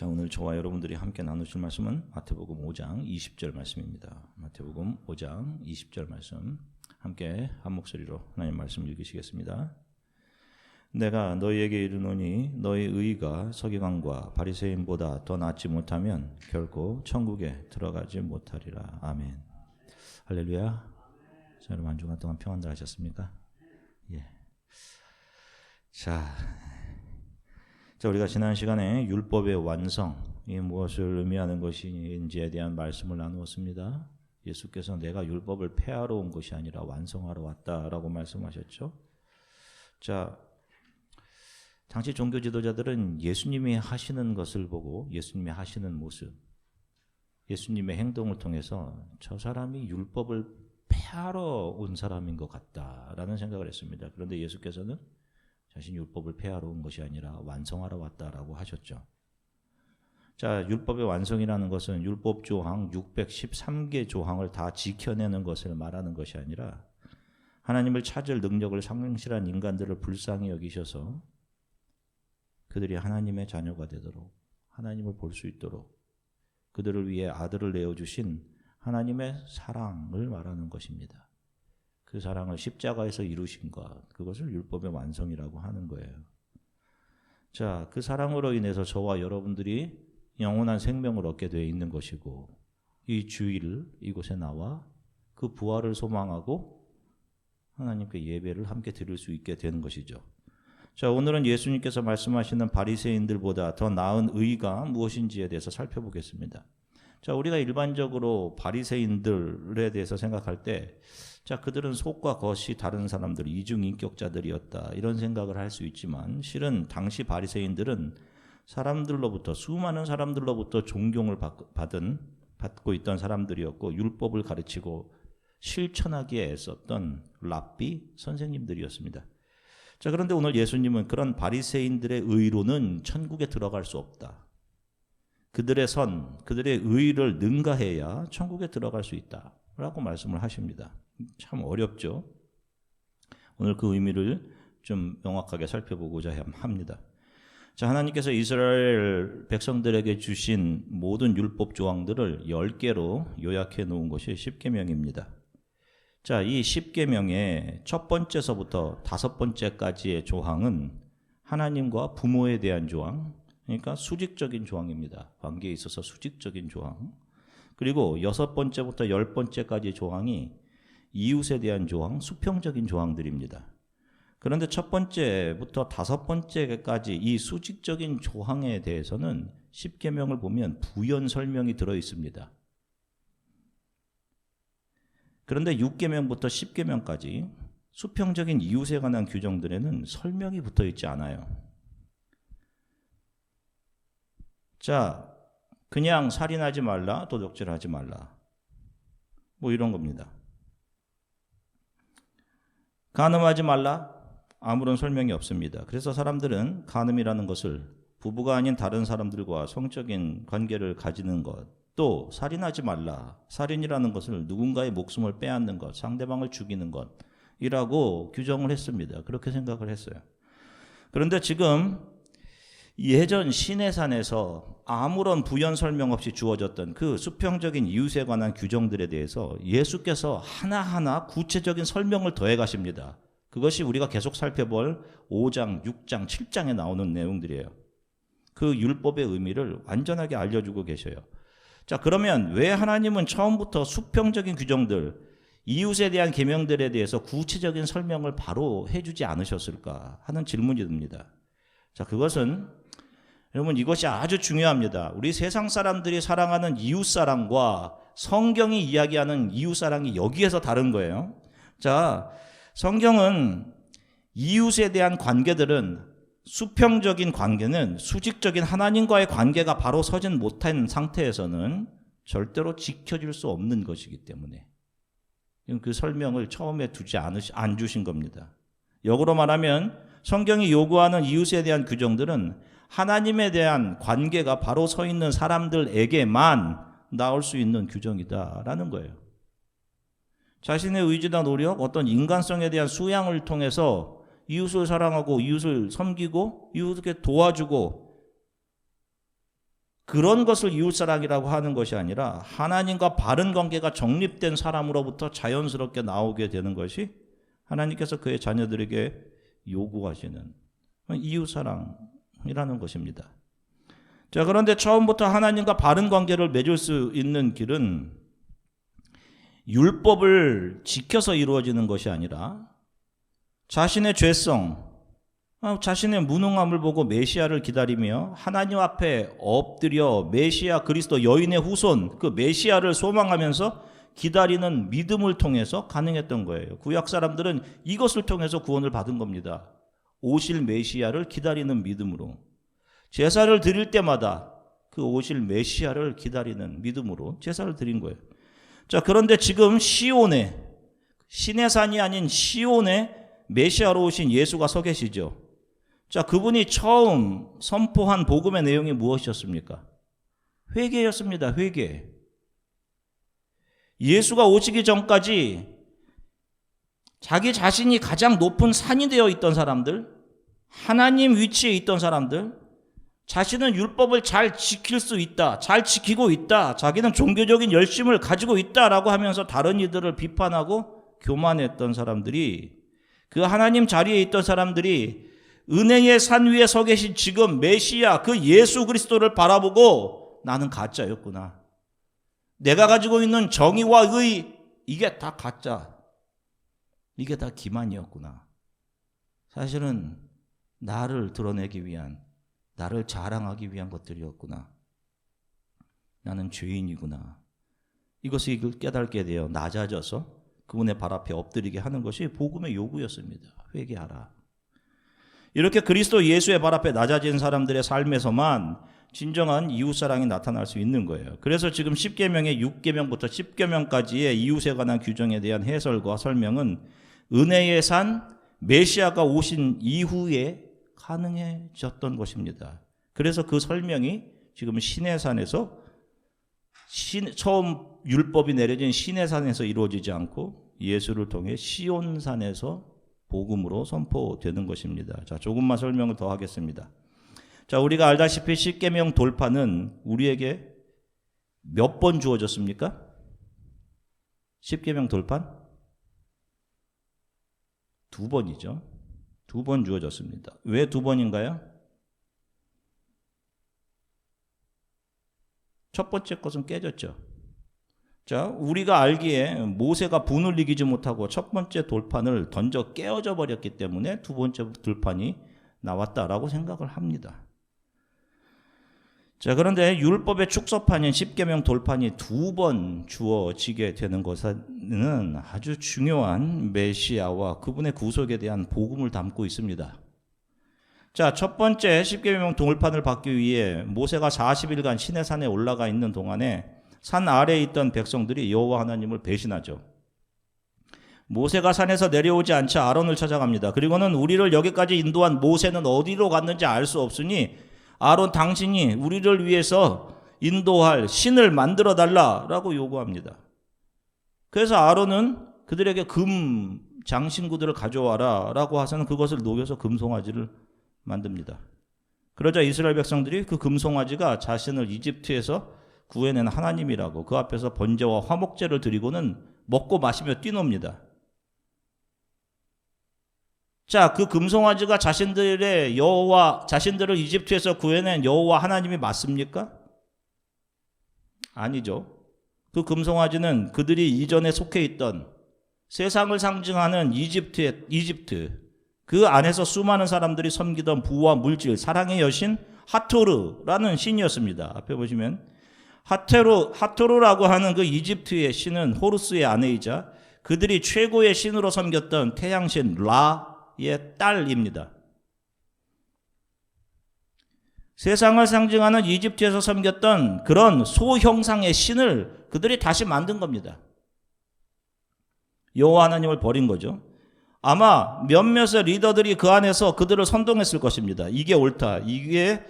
자, 오늘 저와 여러분들이 함께 나누실 말씀은 마태복음 5장 20절 말씀입니다. 마태복음 5장 20절 말씀 함께 한 목소리로 하나님 말씀 읽으시겠습니다. 내가 너희에게 이르노니 너희 의가 서기관과 바리새인보다 더 낫지 못하면 결코 천국에 들어가지 못하리라. 아멘. 할렐루야. 자, 여러분 한 주간 동안 평안들 하셨습니까? 예. 자, 우리가 지난 시간에 율법의 완성이 무엇을 의미하는 것인지에 대한 말씀을 나누었습니다. 예수께서 내가 율법을 폐하러 온 것이 아니라 완성하러 왔다라고 말씀하셨죠. 자, 당시 종교 지도자들은 예수님이 하시는 것을 보고 예수님이 하시는 모습, 예수님의 행동을 통해서 저 사람이 율법을 폐하러 온 사람인 것 같다라는 생각을 했습니다. 그런데 예수께서는 자신이 율법을 폐하러 온 것이 아니라 완성하러 왔다라고 하셨죠. 자, 율법의 완성이라는 것은 율법 조항 613개 조항을 다 지켜내는 것을 말하는 것이 아니라 하나님을 찾을 능력을 상실한 인간들을 불쌍히 여기셔서 그들이 하나님의 자녀가 되도록 하나님을 볼 수 있도록 그들을 위해 아들을 내어주신 하나님의 사랑을 말하는 것입니다. 그 사랑을 십자가에서 이루신 것, 그것을 율법의 완성이라고 하는 거예요. 자, 그 사랑으로 인해서 저와 여러분들이 영원한 생명을 얻게 되어 있는 것이고 이 주일 이곳에 나와 그 부활을 소망하고 하나님께 예배를 함께 드릴 수 있게 되는 것이죠. 자, 오늘은 예수님께서 말씀하시는 바리새인들보다 더 나은 의가 무엇인지에 대해서 살펴보겠습니다. 자, 우리가 일반적으로 바리새인들에 대해서 생각할 때 자, 그들은 속과 겉이 다른 사람들, 이중인격자들이었다 이런 생각을 할 수 있지만 실은 당시 바리새인들은 사람들로부터 수많은 사람들로부터 존경을 받고 있던 사람들이었고 율법을 가르치고 실천하기에 애썼던 랍비 선생님들이었습니다. 자, 그런데 오늘 예수님은 그런 바리새인들의 의로는 천국에 들어갈 수 없다. 그들의 그들의 의를 능가해야 천국에 들어갈 수 있다라고 말씀을 하십니다. 참 어렵죠. 오늘 그 의미를 좀 명확하게 살펴보고자 합니다. 자, 하나님께서 이스라엘 백성들에게 주신 모든 율법 조항들을 10개로 요약해 놓은 것이 십계명입니다. 자, 이 십계명의 첫 번째서부터 5번째까지의 조항은 하나님과 부모에 대한 조항, 그러니까 수직적인 조항입니다. 관계에 있어서 수직적인 조항. 그리고 6번째부터 10번째까지 조항이 이웃에 대한 조항, 수평적인 조항들입니다. 그런데 첫 번째부터 5번째까지 이 수직적인 조항에 대해서는 십계명을 보면 부연 설명이 들어 있습니다. 그런데 6계명부터 10계명까지 수평적인 이웃에 관한 규정들에는 설명이 붙어 있지 않아요. 자, 그냥 살인하지 말라, 도적질하지 말라, 뭐 이런 겁니다. 간음하지 말라, 아무런 설명이 없습니다. 그래서 사람들은 간음이라는 것을 부부가 아닌 다른 사람들과 성적인 관계를 가지는 것, 또 살인하지 말라, 살인이라는 것을 누군가의 목숨을 빼앗는 것, 상대방을 죽이는 것이라고 규정을 했습니다. 그렇게 생각을 했어요. 그런데 지금 예전 시내산에서 아무런 부연 설명 없이 주어졌던 그 수평적인 이웃에 관한 규정들에 대해서 예수께서 하나하나 구체적인 설명을 더해 가십니다. 그것이 우리가 계속 살펴볼 5장, 6장, 7장에 나오는 내용들이에요. 그 율법의 의미를 완전하게 알려주고 계셔요. 자, 그러면 왜 하나님은 처음부터 수평적인 규정들, 이웃에 대한 계명들에 대해서 구체적인 설명을 바로 해주지 않으셨을까 하는 질문이 듭니다. 자, 그것은 여러분 이것이 아주 중요합니다. 우리 세상 사람들이 사랑하는 이웃사랑과 성경이 이야기하는 이웃사랑이 여기에서 다른 거예요. 자, 성경은 이웃에 대한 관계들은 수평적인 관계는 수직적인 하나님과의 관계가 바로 서진 못한 상태에서는 절대로 지켜질 수 없는 것이기 때문에 그 설명을 처음에 안 주신 겁니다. 역으로 말하면 성경이 요구하는 이웃에 대한 규정들은 하나님에 대한 관계가 바로 서 있는 사람들에게만 나올 수 있는 규정이다라는 거예요. 자신의 의지나 노력, 어떤 인간성에 대한 수양을 통해서 이웃을 사랑하고 이웃을 섬기고 이웃에게 도와주고 그런 것을 이웃사랑이라고 하는 것이 아니라 하나님과 바른 관계가 정립된 사람으로부터 자연스럽게 나오게 되는 것이 하나님께서 그의 자녀들에게 요구하시는 이웃사랑이라는 것입니다. 자, 그런데 처음부터 하나님과 바른 관계를 맺을 수 있는 길은 율법을 지켜서 이루어지는 것이 아니라 자신의 죄성, 자신의 무능함을 보고 메시아를 기다리며 하나님 앞에 엎드려 메시아 그리스도 여인의 후손 그 메시아를 소망하면서 기다리는 믿음을 통해서 가능했던 거예요. 구약 사람들은 이것을 통해서 구원을 받은 겁니다. 오실 메시아를 기다리는 믿음으로. 제사를 드릴 때마다 그 오실 메시아를 기다리는 믿음으로 제사를 드린 거예요. 자, 그런데 지금 시온에, 신의 산이 아닌 시온에 메시아로 오신 예수가 서 계시죠. 자, 그분이 처음 선포한 복음의 내용이 무엇이었습니까? 회개였습니다. 회개. 예수가 오시기 전까지 자기 자신이 가장 높은 산이 되어 있던 사람들, 하나님 위치에 있던 사람들, 자신은 율법을 잘 지킬 수 있다, 잘 지키고 있다, 자기는 종교적인 열심을 가지고 있다라고 하면서 다른 이들을 비판하고 교만했던 사람들이, 그 하나님 자리에 있던 사람들이 은혜의 산 위에 서 계신 지금 메시아 그 예수 그리스도를 바라보고 나는 가짜였구나, 내가 가지고 있는 정의와 의, 이게 다 가짜, 이게 다 기만이었구나, 사실은 나를 드러내기 위한, 나를 자랑하기 위한 것들이었구나, 나는 죄인이구나, 이것을 깨닫게 되어 낮아져서 그분의 발 앞에 엎드리게 하는 것이 복음의 요구였습니다. 회개하라. 이렇게 그리스도 예수의 발 앞에 낮아진 사람들의 삶에서만 진정한 이웃사랑이 나타날 수 있는 거예요. 그래서 지금 10계명의 6계명부터 10계명까지의 이웃에 관한 규정에 대한 해설과 설명은 은혜의 산 메시아가 오신 이후에 가능해졌던 것입니다. 그래서 그 설명이 지금 시내산에서 처음 율법이 내려진 시내산에서 이루어지지 않고 예수를 통해 시온산에서 복음으로 선포되는 것입니다. 자, 조금만 설명을 더 하겠습니다. 자, 우리가 알다시피 10계명 돌파는 우리에게 몇 번 주어졌습니까? 10계명 돌파? 2번이죠. 2번 주어졌습니다. 왜 2번인가요? 첫 번째 것은 깨졌죠. 자, 우리가 알기에 모세가 분을 이기지 못하고 첫 번째 돌판을 던져 깨어져 버렸기 때문에 두 번째 돌판이 나왔다라고 생각을 합니다. 자, 그런데 율법의 축소판인 10계명 돌판이 2번 주어지게 되는 것은 아주 중요한 메시아와 그분의 구속에 대한 복음을 담고 있습니다. 자, 첫 번째 10계명 돌판을 받기 위해 모세가 40일간 시내산에 올라가 있는 동안에 산 아래에 있던 백성들이 여호와 하나님을 배신하죠. 모세가 산에서 내려오지 않자 아론을 찾아갑니다. 그리고는 우리를 여기까지 인도한 모세는 어디로 갔는지 알 수 없으니 아론, 당신이 우리를 위해서 인도할 신을 만들어 달라라고 요구합니다. 그래서 아론은 그들에게 금 장신구들을 가져와라 라고 하서는 그것을 녹여서 금송아지를 만듭니다. 그러자 이스라엘 백성들이 그 금송아지가 자신을 이집트에서 구해낸 하나님이라고 그 앞에서 번제와 화목제를 드리고는 먹고 마시며 뛰놉니다. 자, 그 금송아지가 자신들을 이집트에서 구해낸 여호와 하나님이 맞습니까? 아니죠. 그 금송아지는 그들이 이전에 속해 있던 세상을 상징하는 이집트, 그 안에서 수많은 사람들이 섬기던 부와 물질, 사랑의 여신 하토르라는 신이었습니다. 앞에 보시면 하토르라고 하는 그 이집트의 신은 호루스의 아내이자 그들이 최고의 신으로 섬겼던 태양신 라의 딸입니다. 세상을 상징하는 이집트에서 섬겼던 그런 소형상의 신을 그들이 다시 만든 겁니다. 여호와 하나님을 버린 거죠. 아마 몇몇의 리더들이 그 안에서 그들을 선동했을 것입니다. 이게 옳다, 이게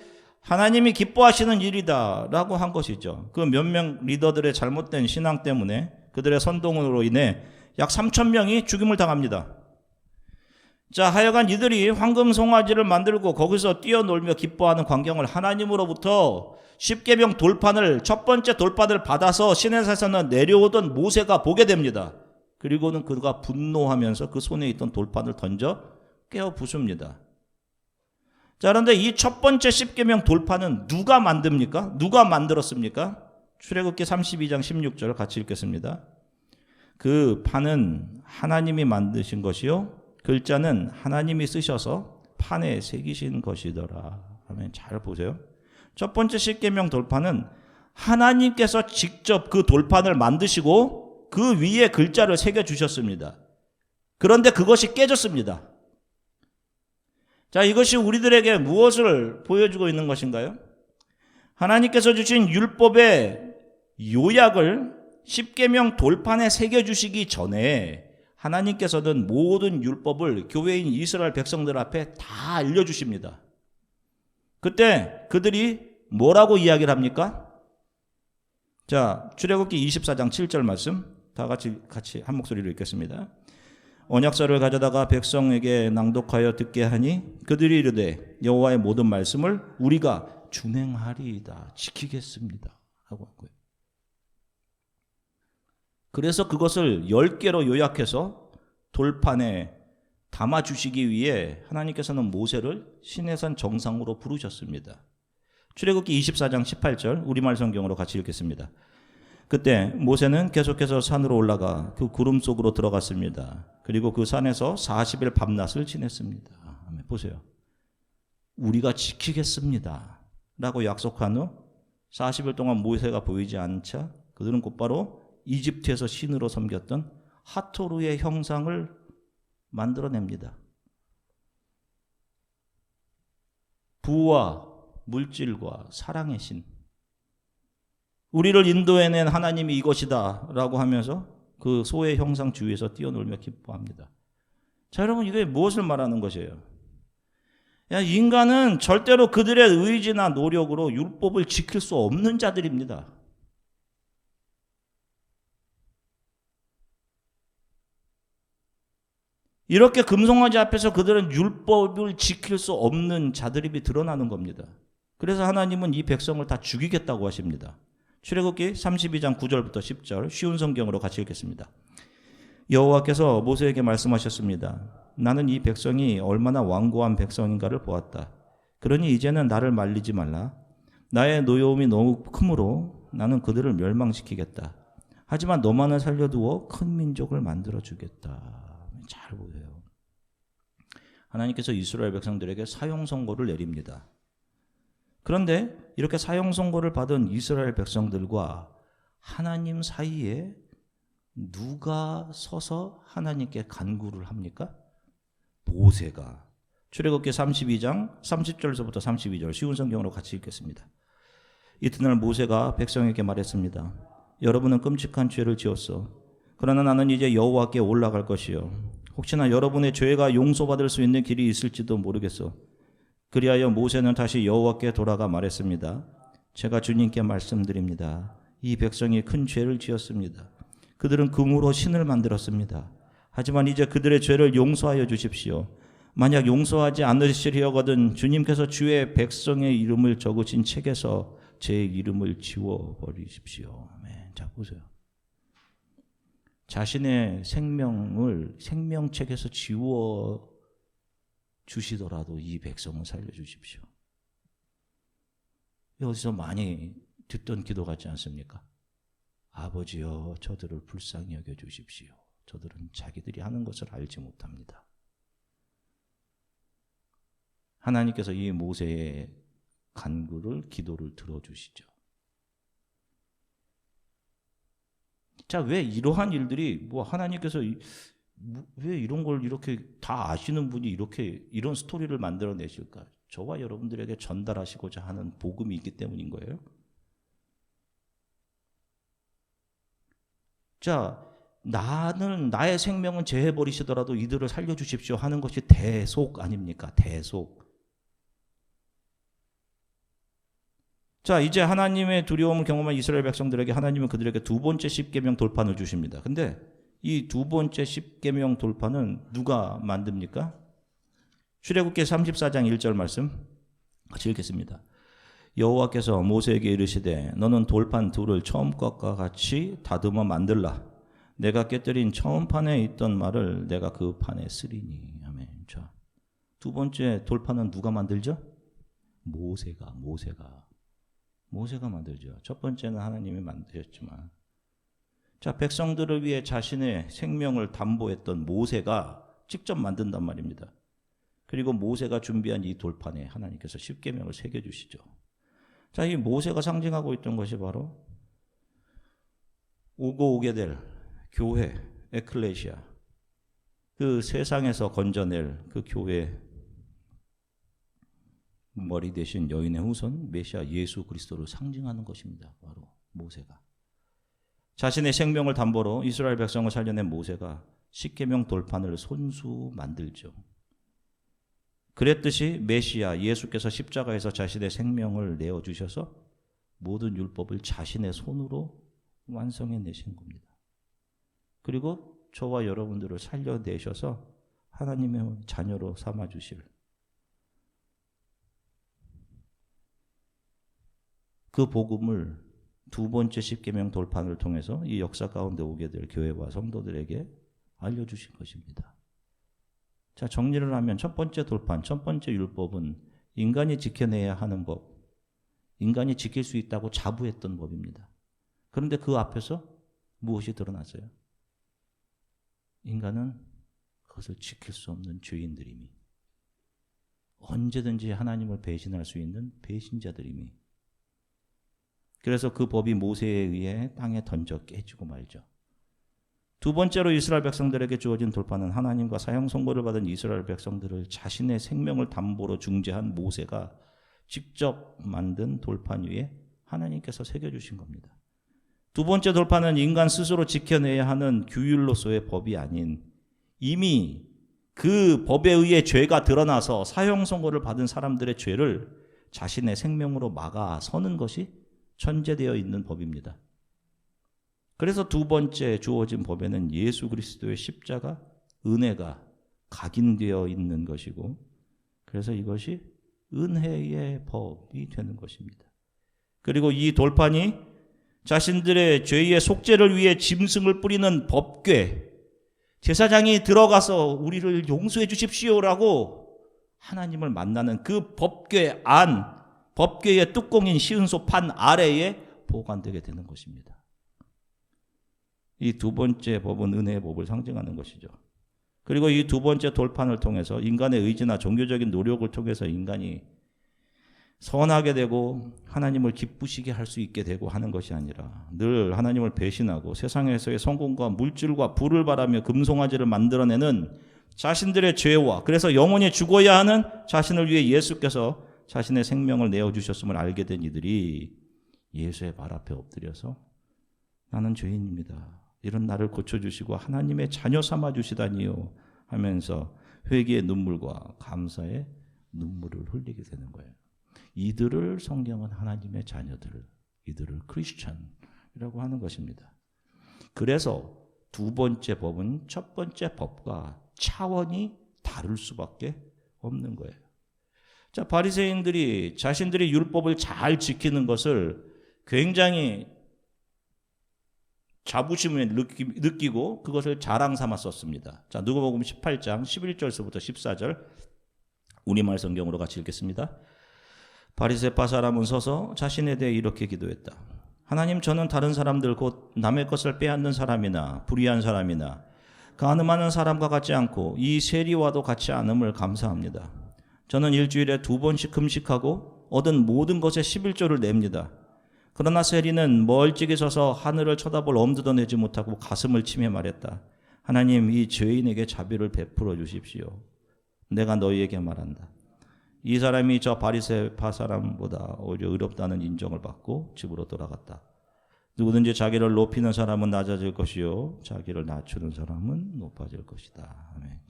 하나님이 기뻐하시는 일이다 라고 한 것이죠. 그 몇 명 리더들의 잘못된 신앙 때문에 그들의 선동으로 인해 약 3,000명이 죽임을 당합니다. 자, 하여간 이들이 황금 송아지를 만들고 거기서 뛰어놀며 기뻐하는 광경을 하나님으로부터 십계명 돌판을 첫 번째 돌판을 받아서 시내산에서 내려오던 모세가 보게 됩니다. 그리고는 그가 분노하면서 그 손에 있던 돌판을 던져 깨어 부숩니다. 자, 그런데 이 첫 번째 십계명 돌판은 누가 만듭니까? 누가 만들었습니까? 출애굽기 32장 16절 같이 읽겠습니다. 그 판은 하나님이 만드신 것이요 글자는 하나님이 쓰셔서 판에 새기신 것이더라. 아멘. 잘 보세요. 첫 번째 십계명 돌판은 하나님께서 직접 그 돌판을 만드시고 그 위에 글자를 새겨 주셨습니다. 그런데 그것이 깨졌습니다. 자, 이것이 우리들에게 무엇을 보여주고 있는 것인가요? 하나님께서 주신 율법의 요약을 십계명 돌판에 새겨 주시기 전에 하나님께서는 모든 율법을 교회인 이스라엘 백성들 앞에 다 알려주십니다. 그때 그들이 뭐라고 이야기를 합니까? 자, 출애굽기 24장 7절 말씀 다 같이 한 목소리로 읽겠습니다. 언약서를 가져다가 백성에게 낭독하여 듣게 하니 그들이 이르되 여호와의 모든 말씀을 우리가 준행하리이다, 지키겠습니다 하고 한 거예요. 그래서 그것을 10개로 요약해서 돌판에 담아주시기 위해 하나님께서는 모세를 시내산 정상으로 부르셨습니다. 출애굽기 24장 18절 우리말 성경으로 같이 읽겠습니다. 그때 모세는 계속해서 산으로 올라가 그 구름 속으로 들어갔습니다. 그리고 그 산에서 40일 밤낮을 지냈습니다. 보세요. 우리가 지키겠습니다 라고 약속한 후 40일 동안 모세가 보이지 않자 그들은 곧바로 이집트에서 신으로 섬겼던 하토르의 형상을 만들어냅니다. 부와 물질과 사랑의 신, 우리를 인도해낸 하나님이 이것이다 라고 하면서 그 소의 형상 주위에서 뛰어놀며 기뻐합니다. 자, 여러분, 이게 무엇을 말하는 것이에요? 인간은 절대로 그들의 의지나 노력으로 율법을 지킬 수 없는 자들입니다. 이렇게 금송아지 앞에서 그들은 율법을 지킬 수 없는 자들임이 드러나는 겁니다. 그래서 하나님은 이 백성을 다 죽이겠다고 하십니다. 출애굽기 32장 9절부터 10절 쉬운 성경으로 같이 읽겠습니다. 여호와께서 모세에게 말씀하셨습니다. 나는 이 백성이 얼마나 완고한 백성인가를 보았다. 그러니 이제는 나를 말리지 말라. 나의 노여움이 너무 크므로 나는 그들을 멸망시키겠다. 하지만 너만을 살려두어 큰 민족을 만들어주겠다. 잘 보세요. 하나님께서 이스라엘 백성들에게 사형 선고를 내립니다. 그런데 이렇게 사형 선고를 받은 이스라엘 백성들과 하나님 사이에 누가 서서 하나님께 간구를 합니까? 모세가. 출애굽기 32장 30절에서부터 32절 쉬운 성경으로 같이 읽겠습니다. 이튿날 모세가 백성에게 말했습니다. 여러분은 끔찍한 죄를 지었어. 그러나 나는 이제 여호와께 올라갈 것이요. 혹시나 여러분의 죄가 용서받을 수 있는 길이 있을지도 모르겠어. 그리하여 모세는 다시 여호와께 돌아가 말했습니다. 제가 주님께 말씀드립니다. 이 백성이 큰 죄를 지었습니다. 그들은 금으로 신을 만들었습니다. 하지만 이제 그들의 죄를 용서하여 주십시오. 만약 용서하지 않으시려거든 주님께서 주의 백성의 이름을 적으신 책에서 제 이름을 지워버리십시오. 아멘. 자, 보세요. 자신의 생명을 생명책에서 지워 주시더라도 이 백성을 살려주십시오. 여기서 많이 듣던 기도 같지 않습니까? 아버지여, 저들을 불쌍히 여겨주십시오. 저들은 자기들이 하는 것을 알지 못합니다. 하나님께서 이 모세의 간구를, 기도를 들어주시죠. 자, 왜 이러한 일들이, 하나님께서 왜 이런 걸 이렇게 다 아시는 분이 이렇게 이런 스토리를 만들어내실까? 저와 여러분들에게 전달하시고자 하는 복음이 있기 때문인 거예요. 자, 나의 생명은 제해버리시더라도 이들을 살려주십시오 하는 것이 대속 아닙니까? 대속. 자, 이제 하나님의 두려움을 경험한 이스라엘 백성들에게 하나님은 그들에게 두 번째 십계명 돌판을 주십니다. 근데 이 두 번째 십계명 돌판은 누가 만듭니까? 출애굽기 34장 1절 말씀 같이 읽겠습니다. 여호와께서 모세에게 이르시되 너는 돌판 둘을 처음 것과 같이 다듬어 만들라. 내가 깨뜨린 처음 판에 있던 말을 내가 그 판에 쓰리니. 아멘. 자, 두 번째 돌판은 누가 만들죠? 모세가 만들죠. 첫 번째는 하나님이 만드셨지만, 자, 백성들을 위해 자신의 생명을 담보했던 모세가 직접 만든단 말입니다. 그리고 모세가 준비한 이 돌판에 하나님께서 십계명을 새겨주시죠. 자, 이 모세가 상징하고 있던 것이 바로 오고 오게 될 교회, 에클레시아, 그 세상에서 건져낼 그 교회 머리 대신 여인의 후손 메시아 예수 그리스도를 상징하는 것입니다. 바로 모세가 자신의 생명을 담보로 이스라엘 백성을 살려낸 모세가 십계명 돌판을 손수 만들죠. 그랬듯이 메시아 예수께서 십자가에서 자신의 생명을 내어주셔서 모든 율법을 자신의 손으로 완성해내신 겁니다. 그리고 저와 여러분들을 살려내셔서 하나님의 자녀로 삼아주실 그 복음을 두 번째 십계명 돌판을 통해서 이 역사 가운데 오게 될 교회와 성도들에게 알려주신 것입니다. 자, 정리를 하면 첫 번째 돌판, 첫 번째 율법은 인간이 지켜내야 하는 법, 인간이 지킬 수 있다고 자부했던 법입니다. 그런데 그 앞에서 무엇이 드러났어요? 인간은 그것을 지킬 수 없는 죄인들임이, 언제든지 하나님을 배신할 수 있는 배신자들임이, 그래서 그 법이 모세에 의해 땅에 던져 깨지고 말죠. 두 번째로 이스라엘 백성들에게 주어진 돌판은 하나님과 사형 선고를 받은 이스라엘 백성들을 자신의 생명을 담보로 중재한 모세가 직접 만든 돌판 위에 하나님께서 새겨주신 겁니다. 두 번째 돌판은 인간 스스로 지켜내야 하는 규율로서의 법이 아닌 이미 그 법에 의해 죄가 드러나서 사형 선고를 받은 사람들의 죄를 자신의 생명으로 막아서는 것이 천재되어 있는 법입니다. 그래서 두 번째 주어진 법에는 예수 그리스도의 십자가, 은혜가 각인되어 있는 것이고, 그래서 이것이 은혜의 법이 되는 것입니다. 그리고 이 돌판이 자신들의 죄의 속죄를 위해 짐승을 뿌리는 법궤, 제사장이 들어가서 우리를 용서해 주십시오라고 하나님을 만나는 그 법궤 안, 법궤의 뚜껑인 시은소 판 아래에 보관되게 되는 것입니다. 이 두 번째 법은 은혜의 법을 상징하는 것이죠. 그리고 이 두 번째 돌판을 통해서 인간의 의지나 종교적인 노력을 통해서 인간이 선하게 되고 하나님을 기쁘시게 할 수 있게 되고 하는 것이 아니라 늘 하나님을 배신하고 세상에서의 성공과 물질과 부를 바라며 금송아지를 만들어내는 자신들의 죄와, 그래서 영원히 죽어야 하는 자신을 위해 예수께서 자신의 생명을 내어주셨음을 알게 된 이들이 예수의 발 앞에 엎드려서 나는 죄인입니다, 이런 나를 고쳐주시고 하나님의 자녀 삼아주시다니요 하면서 회개의 눈물과 감사의 눈물을 흘리게 되는 거예요. 이들을 성경은 하나님의 자녀들, 이들을 크리스찬이라고 하는 것입니다. 그래서 두 번째 법은 첫 번째 법과 차원이 다를 수밖에 없는 거예요. 자, 바리새인들이 자신들이 율법을 잘 지키는 것을 굉장히 자부심을 느끼고 그것을 자랑 삼아 썼습니다. 자, 누가복음 18장 11절서부터 14절 우리말 성경으로 같이 읽겠습니다. 바리새파 사람은 서서 자신에 대해 이렇게 기도했다. 하나님, 저는 다른 사람들 곧 남의 것을 빼앗는 사람이나 불의한 사람이나 간음하는 사람과 같지 않고 이 세리와도 같지 않음을 감사합니다. 저는 일주일에 2번씩 금식하고 얻은 모든 것의 11조를 냅니다. 그러나 세리는 멀찍이 서서 하늘을 쳐다볼 엄두도 내지 못하고 가슴을 치며 말했다. 하나님, 이 죄인에게 자비를 베풀어 주십시오. 내가 너희에게 말한다. 이 사람이 저 바리새파 사람보다 오히려 의롭다는 인정을 받고 집으로 돌아갔다. 누구든지 자기를 높이는 사람은 낮아질 것이요 자기를 낮추는 사람은 높아질 것이다. 아멘.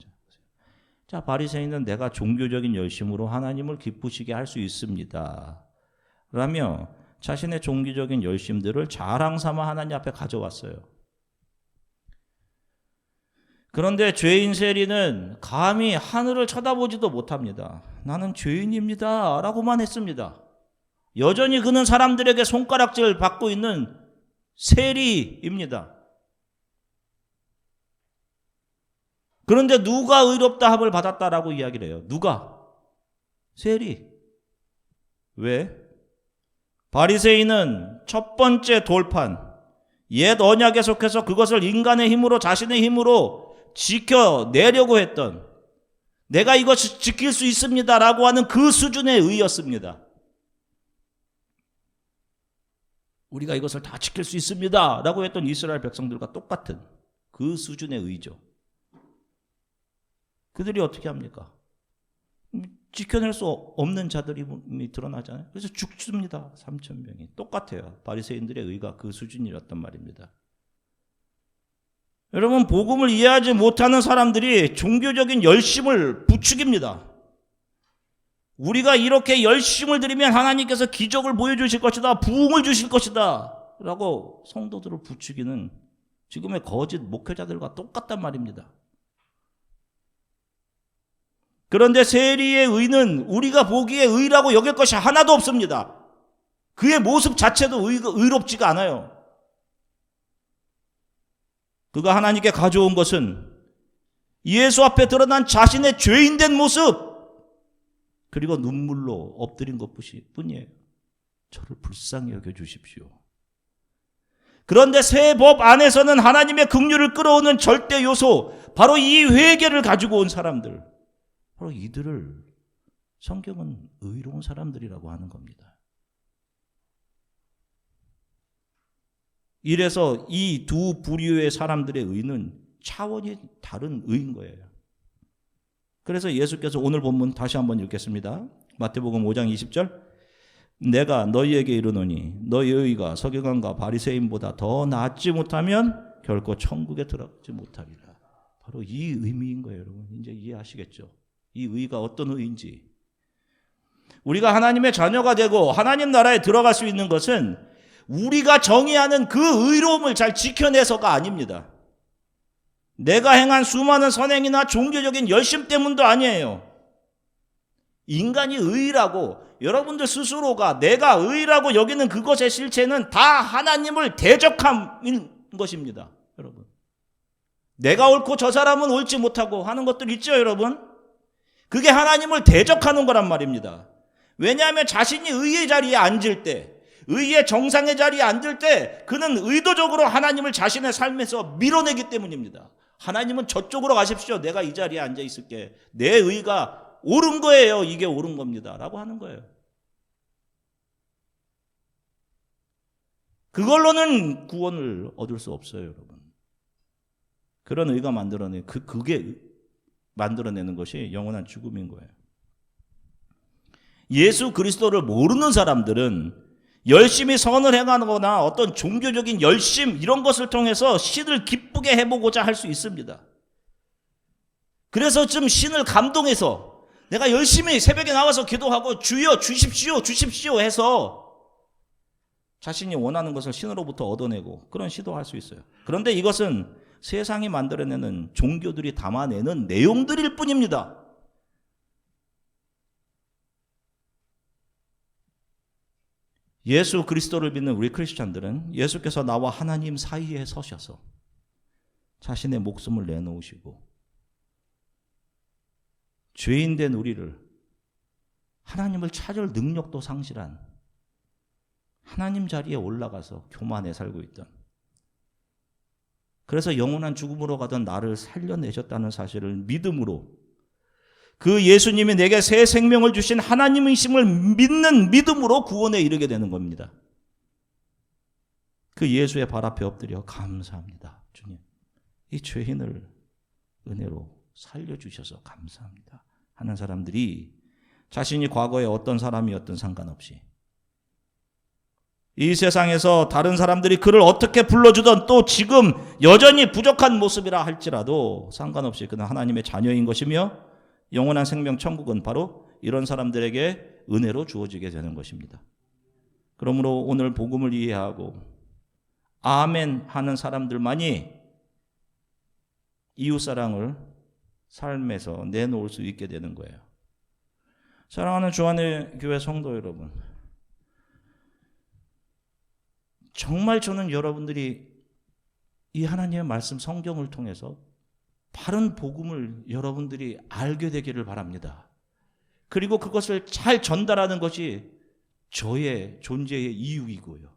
자, 바리새인은 내가 종교적인 열심으로 하나님을 기쁘시게 할 수 있습니다 라며 자신의 종교적인 열심들을 자랑 삼아 하나님 앞에 가져왔어요. 그런데 죄인 세리는 감히 하늘을 쳐다보지도 못합니다. 나는 죄인입니다 라고만 했습니다. 여전히 그는 사람들에게 손가락질 받고 있는 세리입니다. 그런데 누가 의롭다 함을 받았다라고 이야기를 해요? 누가? 세리. 왜? 바리새인은 첫 번째 돌판, 옛 언약에 속해서 그것을 인간의 힘으로, 자신의 힘으로 지켜내려고 했던, 내가 이것을 지킬 수 있습니다라고 하는 그 수준의 의였습니다. 우리가 이것을 다 지킬 수 있습니다라고 했던 이스라엘 백성들과 똑같은 그 수준의 의죠. 그들이 어떻게 합니까? 지켜낼 수 없는 자들이 드러나잖아요. 그래서 죽습니다. 3,000명이. 똑같아요. 바리새인들의 의가 그 수준이었단 말입니다. 여러분, 복음을 이해하지 못하는 사람들이 종교적인 열심을 부추깁니다. 우리가 이렇게 열심을 들이면 하나님께서 기적을 보여주실 것이다, 부흥을 주실 것이다 라고 성도들을 부추기는 지금의 거짓 목회자들과 똑같단 말입니다. 그런데 세리의 의는 우리가 보기에 의라고 여길 것이 하나도 없습니다. 그의 모습 자체도 의롭지가 않아요. 그가 하나님께 가져온 것은 예수 앞에 드러난 자신의 죄인된 모습, 그리고 눈물로 엎드린 것뿐이에요. 저를 불쌍히 여겨주십시오. 그런데 새 법 안에서는 하나님의 긍휼을 끌어오는 절대 요소, 바로 이 회개를 가지고 온 사람들, 바로 이들을 성경은 의로운 사람들이라고 하는 겁니다. 이래서 이 두 부류의 사람들의 의는 차원이 다른 의인 거예요. 그래서 예수께서 오늘 본문 다시 한번 읽겠습니다. 마태복음 5장 20절, 내가 너희에게 이르노니 너희의 의가 서기관과 바리새인보다 더 낫지 못하면 결코 천국에 들어가지 못하리라. 바로 이 의미인 거예요. 여러분 이제 이해하시겠죠? 이 의가 어떤 의인지. 우리가 하나님의 자녀가 되고 하나님 나라에 들어갈 수 있는 것은 우리가 정의하는 그 의로움을 잘 지켜내서가 아닙니다. 내가 행한 수많은 선행이나 종교적인 열심 때문도 아니에요. 인간이 의라고, 여러분들 스스로가 내가 의라고 여기는 그것의 실체는 다 하나님을 대적함인 것입니다. 여러분, 내가 옳고 저 사람은 옳지 못하고 하는 것들 있죠, 여러분? 그게 하나님을 대적하는 거란 말입니다. 왜냐하면 자신이 의의 자리에 앉을 때, 의의 정상의 자리에 앉을 때 그는 의도적으로 하나님을 자신의 삶에서 밀어내기 때문입니다. 하나님은 저쪽으로 가십시오. 내가 이 자리에 앉아 있을게. 내 의가 옳은 거예요. 이게 옳은 겁니다. 라고 하는 거예요. 그걸로는 구원을 얻을 수 없어요, 여러분. 그런 의가 그게 만들어내는 것이 영원한 죽음인 거예요. 예수 그리스도를 모르는 사람들은 열심히 선을 행하거나 어떤 종교적인 열심 이런 것을 통해서 신을 기쁘게 해보고자 할 수 있습니다. 그래서 좀 신을 감동해서 내가 열심히 새벽에 나와서 기도하고 주여 주십시오 주십시오 해서 자신이 원하는 것을 신으로부터 얻어내고 그런 시도할 수 있어요. 그런데 이것은 세상이 만들어내는 종교들이 담아내는 내용들일 뿐입니다. 예수 그리스도를 믿는 우리 크리스찬들은 예수께서 나와 하나님 사이에 서셔서 자신의 목숨을 내놓으시고 죄인된 우리를 하나님을 찾을 능력도 상실한 하나님 자리에 올라가서 교만해 살고 있던, 그래서 영원한 죽음으로 가던 나를 살려내셨다는 사실을 믿음으로, 그 예수님이 내게 새 생명을 주신 하나님이심을 믿는 믿음으로 구원에 이르게 되는 겁니다. 그 예수의 발 앞에 엎드려 감사합니다. 주님, 이 죄인을 은혜로 살려주셔서 감사합니다 하는 사람들이 자신이 과거에 어떤 사람이었든 상관없이 이 세상에서 다른 사람들이 그를 어떻게 불러주던 또 지금 여전히 부족한 모습이라 할지라도 상관없이 그는 하나님의 자녀인 것이며 영원한 생명 천국은 바로 이런 사람들에게 은혜로 주어지게 되는 것입니다. 그러므로 오늘 복음을 이해하고 아멘 하는 사람들만이 이웃사랑을 삶에서 내놓을 수 있게 되는 거예요. 사랑하는 주안의 교회 성도 여러분, 정말 저는 여러분들이 이 하나님의 말씀 성경을 통해서 바른 복음을 여러분들이 알게 되기를 바랍니다. 그리고 그것을 잘 전달하는 것이 저의 존재의 이유이고요.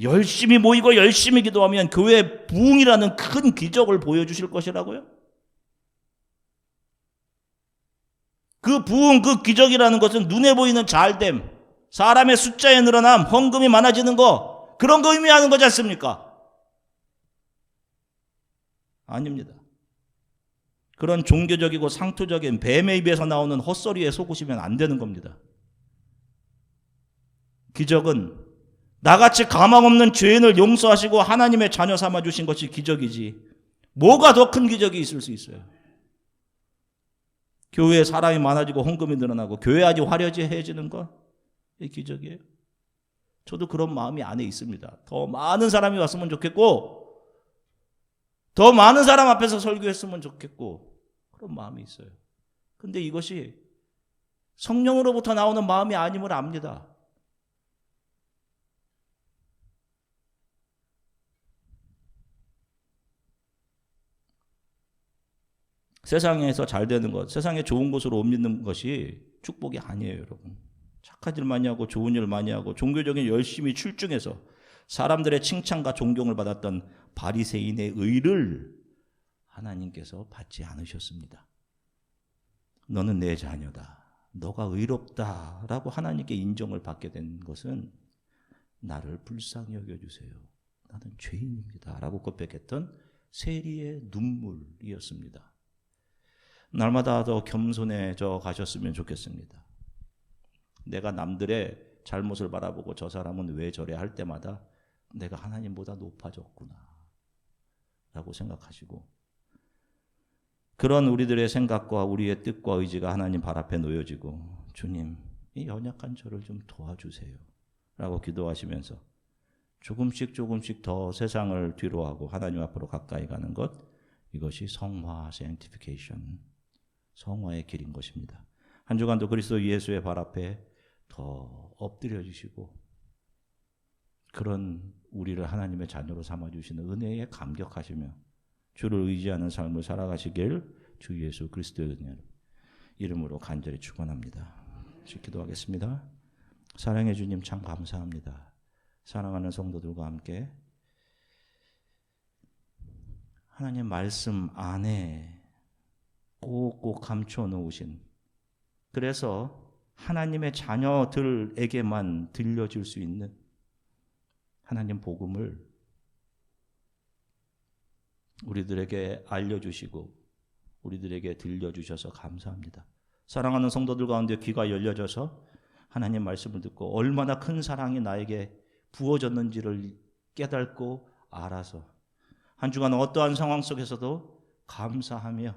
열심히 모이고 열심히 기도하면 교회 부흥이라는 큰 기적을 보여주실 것이라고요? 그 부흥, 그 기적이라는 것은 눈에 보이는 잘됨, 사람의 숫자의 늘어남, 헌금이 많아지는 거, 그런 거 의미하는 거지 않습니까? 아닙니다. 그런 종교적이고 상투적인 뱀의 입에서 나오는 헛소리에 속으시면 안 되는 겁니다. 기적은 나같이 가망 없는 죄인을 용서하시고 하나님의 자녀 삼아주신 것이 기적이지 뭐가 더 큰 기적이 있을 수 있어요? 교회에 사람이 많아지고 헌금이 늘어나고 교회 아주 화려해지는 건 이 기적이에요. 저도 그런 마음이 안에 있습니다. 더 많은 사람이 왔으면 좋겠고 더 많은 사람 앞에서 설교했으면 좋겠고 그런 마음이 있어요. 근데 이것이 성령으로부터 나오는 마음이 아님을 압니다. 세상에서 잘 되는 것, 세상에 좋은 곳으로 옮기는 것이 축복이 아니에요, 여러분. 착한 일 많이 하고 좋은 일 많이 하고 종교적인 열심히 출중해서 사람들의 칭찬과 존경을 받았던 바리새인의 의를 하나님께서 받지 않으셨습니다. 너는 내 자녀다. 너가 의롭다라고 하나님께 인정을 받게 된 것은 나를 불쌍히 여겨주세요. 나는 죄인입니다. 라고 고백했던 세리의 눈물이었습니다. 날마다 더 겸손해져 가셨으면 좋겠습니다. 내가 남들의 잘못을 바라보고 저 사람은 왜 저래 할 때마다 내가 하나님보다 높아졌구나 라고 생각하시고 그런 우리들의 생각과 우리의 뜻과 의지가 하나님 발 앞에 놓여지고 주님 이 연약한 저를 좀 도와주세요 라고 기도하시면서 조금씩 더 세상을 뒤로하고 하나님 앞으로 가까이 가는 것, 이것이 성화, sanctification, 성화의 길인 것입니다. 한 주간도 그리스도 예수의 발 앞에 더 엎드려 주시고 그런 우리를 하나님의 자녀로 삼아주시는 은혜에 감격하시며 주를 의지하는 삶을 살아가시길 주 예수 그리스도의 이름으로 간절히 축원합니다. 기도하겠습니다. 사랑해 주님 참 감사합니다. 사랑하는 성도들과 함께 하나님 말씀 안에 꼭꼭 감춰 놓으신, 그래서 하나님의 자녀들에게만 들려줄 수 있는 하나님 복음을 우리들에게 알려주시고 우리들에게 들려주셔서 감사합니다. 사랑하는 성도들 가운데 귀가 열려져서 하나님 말씀을 듣고 얼마나 큰 사랑이 나에게 부어졌는지를 깨닫고 알아서 한 주간 어떠한 상황 속에서도 감사하며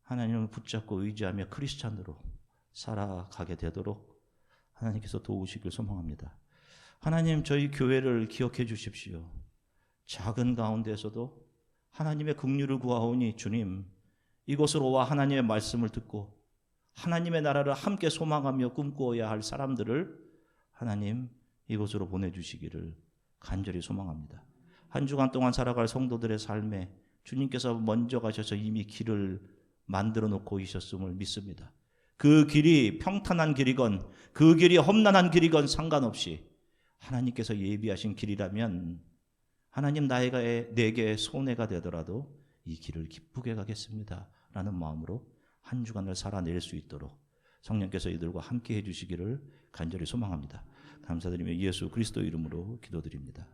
하나님을 붙잡고 의지하며 크리스찬으로 살아가게 되도록 하나님께서 도우시길 소망합니다. 하나님, 저희 교회를 기억해 주십시오. 작은 가운데에서도 하나님의 긍휼을 구하오니 주님, 이곳으로 와 하나님의 말씀을 듣고 하나님의 나라를 함께 소망하며 꿈꾸어야 할 사람들을 하나님 이곳으로 보내주시기를 간절히 소망합니다. 한 주간 동안 살아갈 성도들의 삶에 주님께서 먼저 가셔서 이미 길을 만들어 놓고 있었음을 믿습니다. 그 길이 평탄한 길이건 그 길이 험난한 길이건 상관없이 하나님께서 예비하신 길이라면 하나님 내게 손해가 되더라도 이 길을 기쁘게 가겠습니다 라는 마음으로 한 주간을 살아낼 수 있도록 성령께서 이들과 함께 해주시기를 간절히 소망합니다. 감사드리며 예수 그리스도 이름으로 기도드립니다.